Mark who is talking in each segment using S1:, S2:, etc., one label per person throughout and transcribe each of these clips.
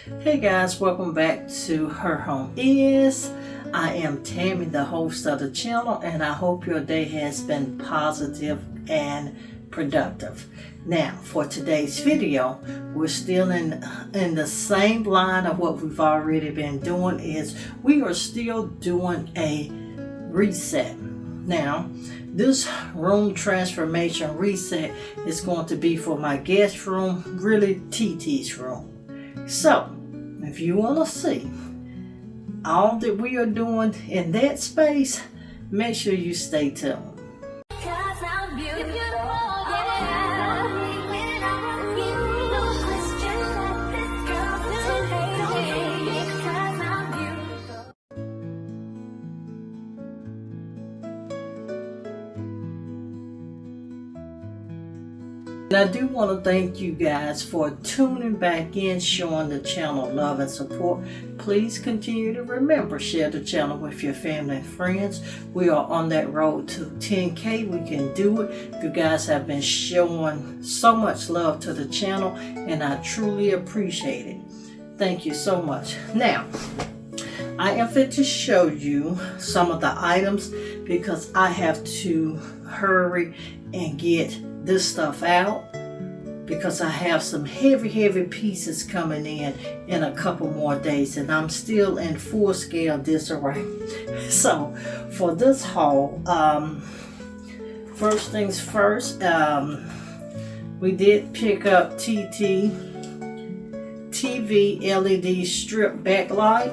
S1: Hey guys, welcome back to Her Home Is. I am Tammy, the host of the channel, and I hope your day has been positive and productive. Now, for today's video, we're still in the same line of what we've already been doing. Is we are still doing a reset. Now, this room transformation reset is going to be for my guest room, really TT's room. So, if you want to see all that we are doing in that space, make sure you stay tuned. And I do want to thank you guys for tuning back in, showing the channel love and support. Please continue to remember, share the channel with your family and friends. We are on that road to 10K. We can do it. You guys have been showing so much love to the channel, and I truly appreciate it. Thank you so much. Now, I am fit to show you some of the items because I have to hurry and get this stuff out because I have some heavy pieces coming in a couple more days, and I'm still in full scale disarray. So for this haul, first things first, we did pick up TT TV LED strip backlight.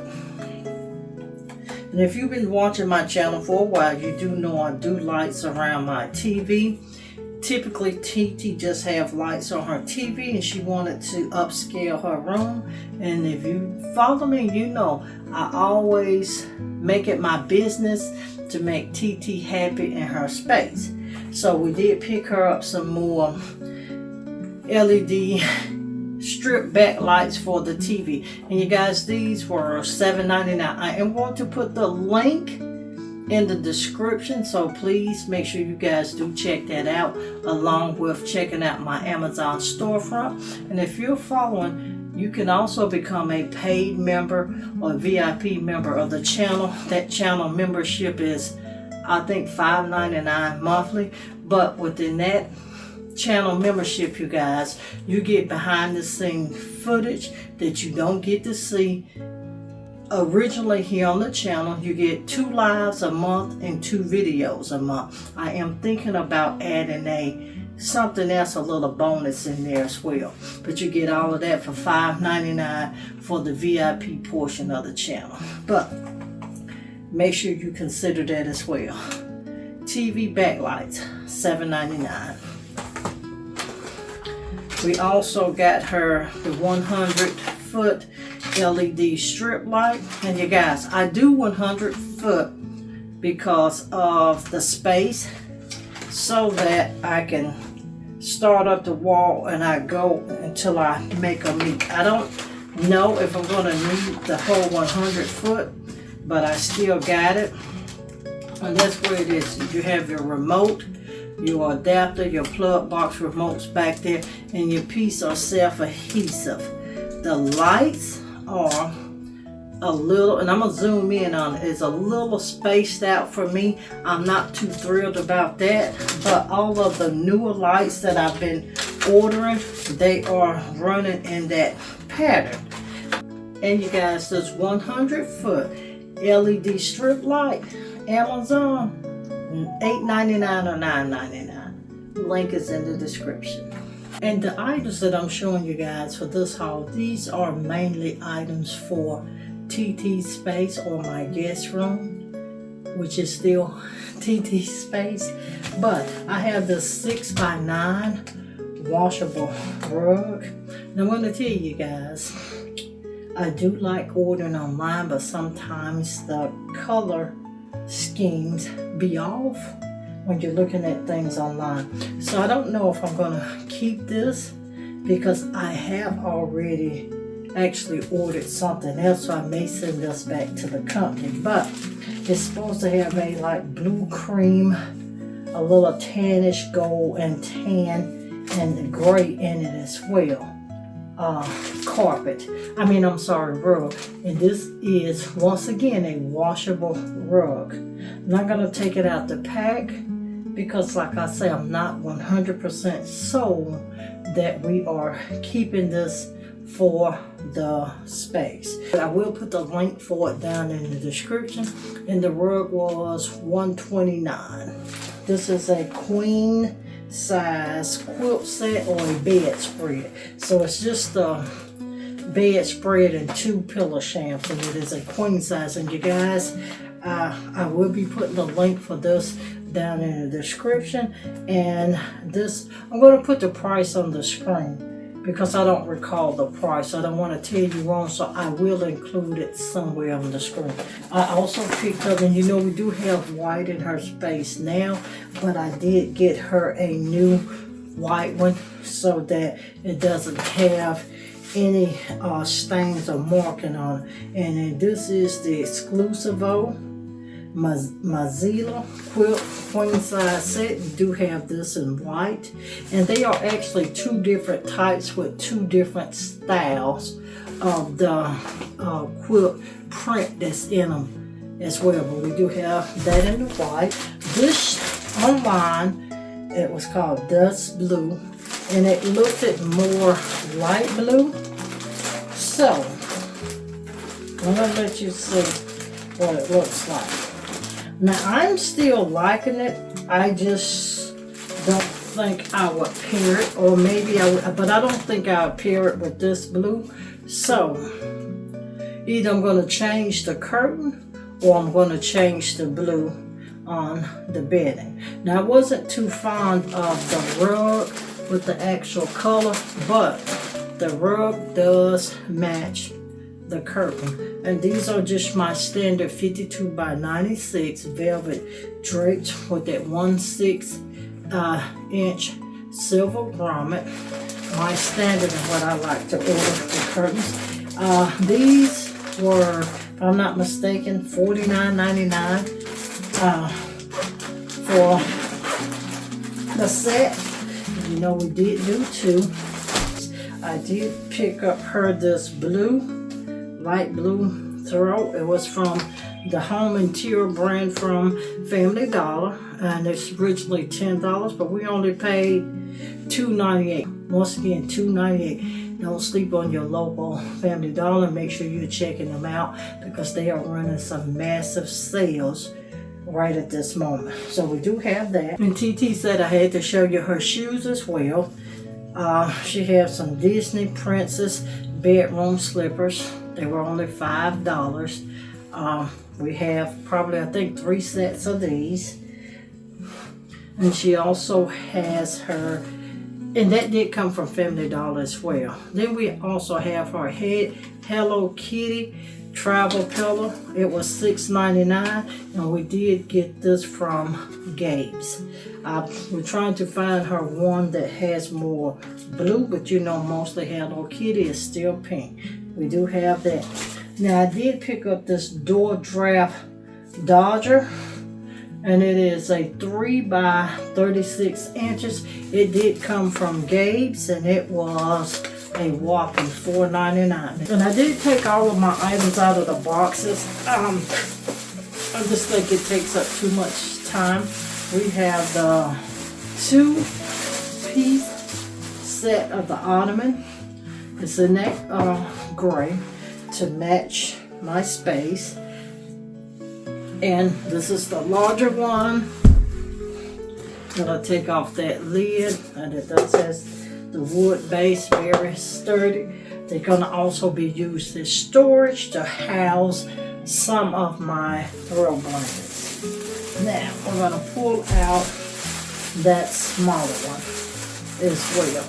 S1: And if you've been watching my channel for a while, you do know I do lights around my TV. Typically, TT just have lights on her TV, and she wanted to upscale her room. And if you follow me, you know I always make it my business to make TT happy in her space. So we did pick her up some more LED strip backlights for the TV. And you guys, these were $7.99. I am going to put the link in the description, so please make sure you guys do check that out, along with checking out my Amazon storefront. And if you're following, you can also become a paid member or VIP member of the channel. That channel membership is, I think, $5.99 monthly. But within that channel membership, you guys, you get behind the scene footage that you don't get to see originally here on the channel. You get 2 lives a month and 2 videos a month. I am thinking about adding something else, a little bonus in there as well. But you get all of that for $5.99 for the VIP portion of the channel. But make sure you consider that as well. TV backlights, $7.99. We also got her the 100-foot LED strip light. And you guys, I do 100 foot because of the space, so that I can start up the wall and I go until I make a meet. I don't know if I'm going to need the whole 100 foot, but I still got it. And that's where it is. You have your remote, your adapter, your plug box remotes back there, and your piece of self-adhesive. The lights are a little, and I'm gonna zoom in on it, it's a little spaced out for me. I'm not too thrilled about that, but all of the newer lights that I've been ordering, they are running in that pattern. And you guys, this 100-foot LED strip light, Amazon, $8.99 or $9.99. Link is in the description. And the items that I'm showing you guys for this haul, these are mainly items for TT space, or my guest room, which is still TT space. But I have this 6x9 washable rug. Now I'm going to tell you guys, I do like ordering online, but sometimes the color schemes be off when you're looking at things online. So I don't know if I'm going to keep this because I have already actually ordered something else, so I may send this back to the company. But it's supposed to have a like blue cream, a little tannish gold and tan, and the gray in it as well. rug. And this is, once again, a washable rug. I'm not going to take it out the pack because, like I say, I'm not 100% sold that we are keeping this for the space. But I will put the link for it down in the description. And the rug was $129. This is a queen size quilt set or a bedspread. So it's just a bedspread and 2 pillow shams, and it is a queen size. And you guys, I will be putting the link for this down in the description. And this, I'm going to put the price on the screen because I don't recall the price. I don't want to tell you wrong, so I will include it somewhere on the screen. I also picked up, and you know we do have white in her space now, but I did get her a new white one so that it doesn't have any stains or marking on it. And then this is the Exclusivo Mozilla quilt queen size set. We do have this in white, and they are actually 2 different types with 2 different styles of the quilt print that's in them as well. But we do have that in the white. This online, it was called Dust Blue, and it looked at more light blue. So I'm gonna let you see what it looks like. Now, I'm still liking it. I just don't think I would pair it, or maybe I would, but I don't think I would pair it with this blue. So, either I'm going to change the curtain, or I'm going to change the blue on the bedding. Now, I wasn't too fond of the rug with the actual color, but the rug does match the curtain. And these are just my standard 52 by 96 velvet draped with that 1/6 inch silver grommet. My standard is what I like to order for curtains. These were, if I'm not mistaken, $49.99 for the set. You know, we did do 2. I did pick up her this blue, light blue throw. It was from the home interior brand from Family Dollar, and it's originally $10, but we only paid $2.98. Once again, $2.98. Don't sleep on your local Family Dollar. Make sure you're checking them out because they are running some massive sales right at this moment. So we do have that. And TT said I had to show you her shoes as well. She has some Disney Princess bedroom slippers. They were only $5. We have probably, I think, 3 sets of these. And she also has her, and that did come from Family Dollar as well. Then we also have her Hello Kitty travel pillow. It was $6.99, and we did get this from Gabe's. We're trying to find her one that has more blue, but you know, mostly Hello Kitty is still pink. We do have that. Now, I did pick up this door draft Dodger, and it is a 3 by 36 inches. It did come from Gabe's, and it was a whopping $4.99. And I did take all of my items out of the boxes. I just think it takes up too much time. We have the 2-piece set of the ottoman. It's in that gray to match my space. And this is the larger one. Gonna take off that lid, and it does have the wood base, very sturdy. They're gonna also be used as storage to house some of my throw blankets. Now we're gonna pull out that smaller one as well.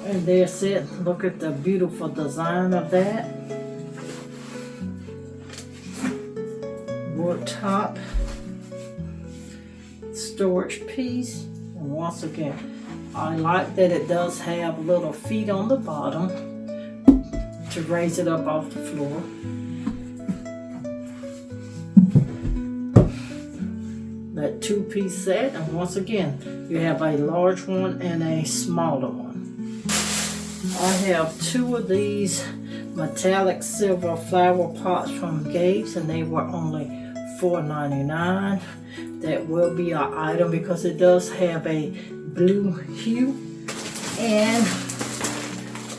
S1: And that's it. Look at the beautiful design of that. Wood top storage piece. And once again, I like that it does have little feet on the bottom to raise it up off the floor. that two-piece set. And once again, you have a large one and a smaller one. I have two of these metallic silver flower pots from Gabe's, and they were only $4.99. That will be our item because it does have a blue hue and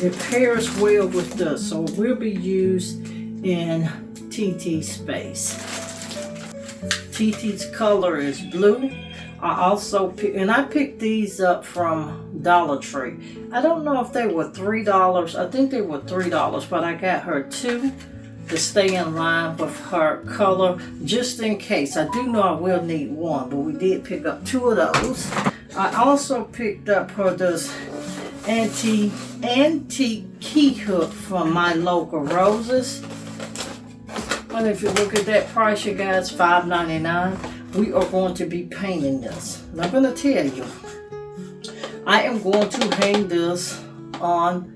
S1: it pairs well with this, so it will be used in TT space. TT's color is blue. I also picked these up from Dollar Tree. I don't know if they were $3. I think they were $3, but I got her two to stay in line with her color, just in case. I do know I will need one, but we did pick up two of those. I also picked up her this antique key hook from My Local Roses. And if you look at that price, you guys, $5.99. We are going to be painting this. And I'm going to tell you, I am going to hang this on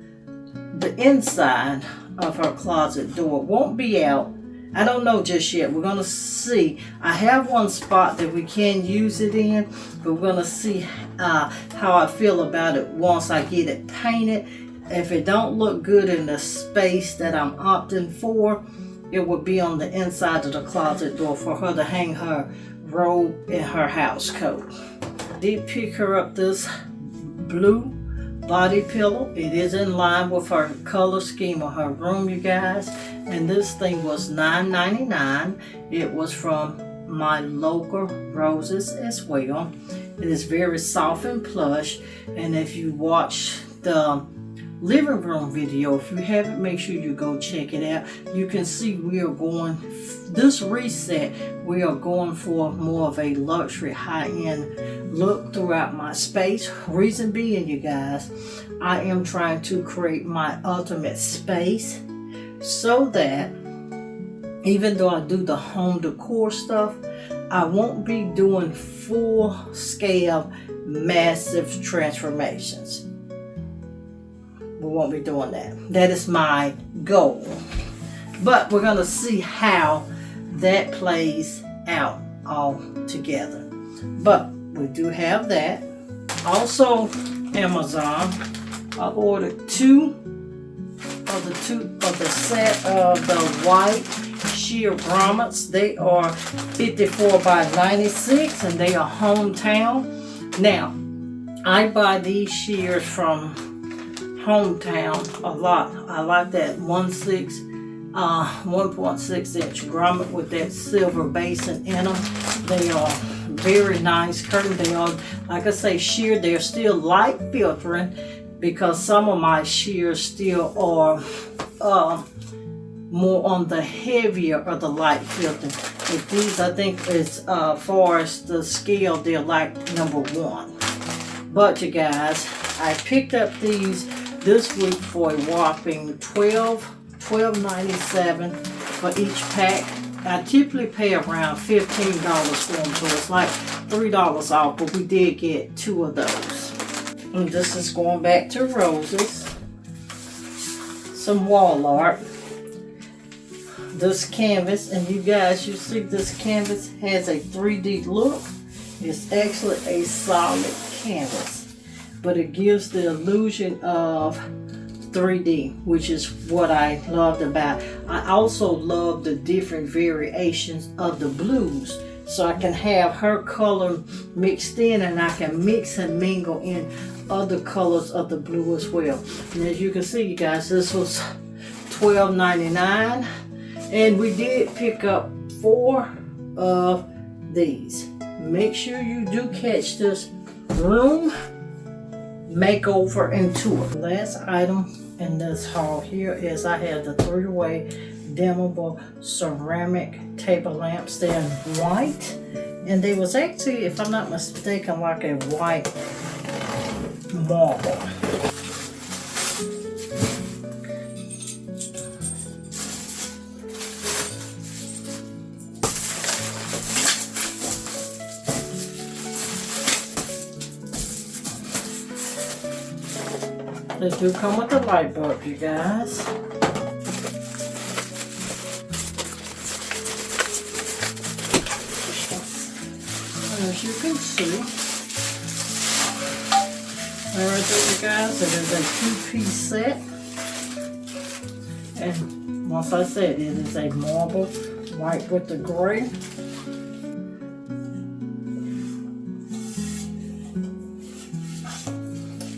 S1: the inside of her closet door. It won't be out. I don't know just yet. We're going to see. I have one spot that we can use it in, but we're going to see how I feel about it once I get it painted. If it don't look good in the space that I'm opting for, it will be on the inside of the closet door for her to hang her robe and her house coat. I did pick her up this blue body pillow. It is in line with her color scheme of her room, you guys. And this thing was $9.99. It was from My Local Roses as well. It is very soft and plush. And if you watch the living room video, if you haven't, make sure you go check it out. You can see we are going, this reset, we are going for more of a luxury high-end look throughout my space. Reason being, you guys, I am trying to create my ultimate space so that even though I do the home decor stuff, I won't be doing full scale massive transformations. We won't be doing that. That is my goal. But we're going to see how that plays out all together. But we do have that. Also, Amazon, I ordered two of the set of the white sheer grommets. They are 54 by 96 and they are hometown. Now, I buy these shears from Hometown a lot. I like that 1.6 inch grommet with that silver basin in them. They are very nice curtain. They are, like I say, sheared. They're still light filtering because some of my shears still are more on the heavier of the light filtering. But these, I think, as far as the scale, they're like number 1. But you guys, I picked up these this week for a whopping $12.97 for each pack. I typically pay around $15 for them, so it's like $3 off, but we did get 2 of those. And this is going back to roses. Some wall art. This canvas, and you guys, you see this canvas has a 3D look. It's actually a solid canvas, but it gives the illusion of 3D, which is what I loved about it. I also love the different variations of the blues, so I can have her color mixed in and I can mix and mingle in other colors of the blue as well. And as you can see, you guys, this was $12.99, and we did pick up 4 of these. Make sure you do catch this room makeover and tour. Last item in this haul here is I have the 3-way dimmable ceramic table lamps. They're in white, and they was actually, if I'm not mistaken, like a white marble. They do come with a light bulb, you guys. As you can see, right there, you guys, it is a two-piece set. And once I said, it is a marble white with the gray.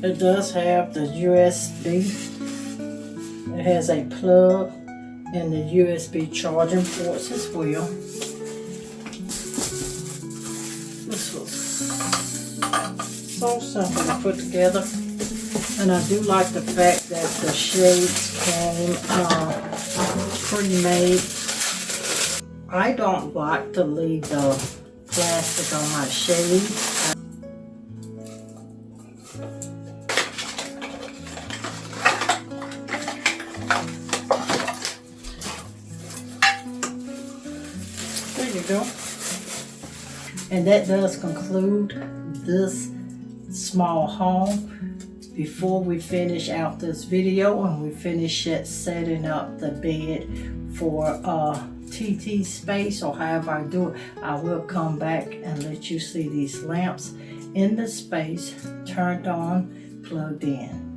S1: It does have the USB. It has a plug and the USB charging ports as well. This was so simple to put together. And I do like the fact that the shades came pre-made. I don't like to leave the plastic on my shades. There you go. And that does conclude this small home. Before we finish out this video and we finish it setting up the bed for TT space, or however I do it, I will come back and let you see these lamps in the space turned on, plugged in.